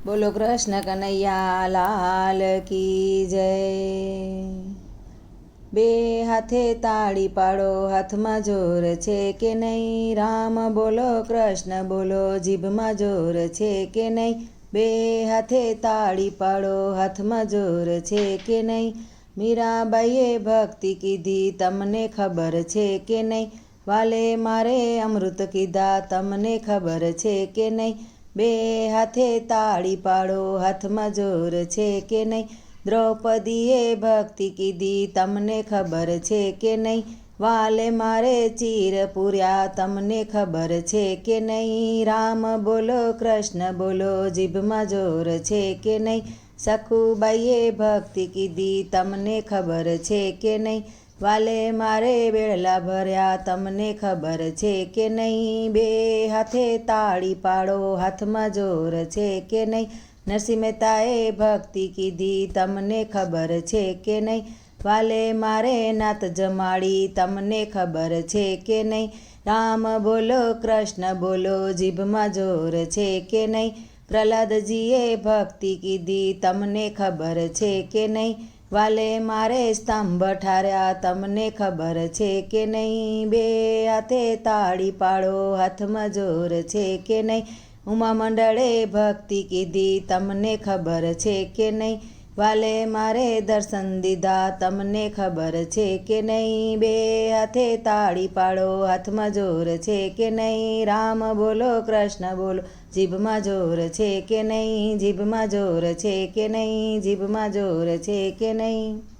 બોલો કૃષ્ણ કનૈયા લાલ કી જય। બે હાથે તાળી પાડો, હાથમાં જોર છે કે નહીં? રામ બોલો કૃષ્ણ બોલો, જીભમાં જોર છે કે નહીં? બે હાથે તાળી પાડો, હાથમાં જોર છે કે નહીં? મીરાબાઈએ ભક્તિ કીધી, તમને ખબર છે કે નહીં? વાલે મારે અમૃત કીધા, તમને ખબર છે કે નહીં? બે હાથે તાળી પાડો, હાથમાં જોર છે કે નહીં? દ્રૌપદીએ ભક્તિ કીધી, તમને ખબર છે કે નહીં? વાલે મારે ચીર પૂર્યા, તમને ખબર છે કે નહીં? રામ બોલો કૃષ્ણ બોલો, જીભમાં જોર છે કે નહીં? સખુબાઈએ ભક્તિ કીધી, તમને ખબર છે કે નહીં? વાલે મારે બેડલા ભર્યા, તમને ખબર છે કે નહીં? બે હાથે તાળી પાડો, હાથમાં જોર છે કે નહીં? નરસિંહ મહેતાએ ભક્તિ કીધી, તમને ખબર છે કે નહીં? વાલે મારે નાત જમાડી, તમને ખબર છે કે નહીં? રામ બોલો કૃષ્ણ બોલો, જીભમાં જોર છે કે નહીં? પ્રહલાદજીએ ભક્તિ કીધી, તમને ખબર છે કે નહીં? વાલે મારે સ્તંભ ઠાર્યા, તમને ખબર છે કે નહીં? બે હાથે તાળી પાડો, હાથમાં જોર છે કે નહીં? ઉમા મંડળે ભક્તિ કીધી, તમને ખબર છે કે નહીં? વાલે મારે દર્શન દીધા, તમને ખબર છે કે નહીં? બે હાથે તાળી પાડો, હાથમાં જોર છે કે નહીં? રામ બોલો કૃષ્ણ બોલો, જીભમાં જોર છે કે નહીં? જીભમાં જોર છે કે નહીં? જીભમાં જોર છે કે નહીં?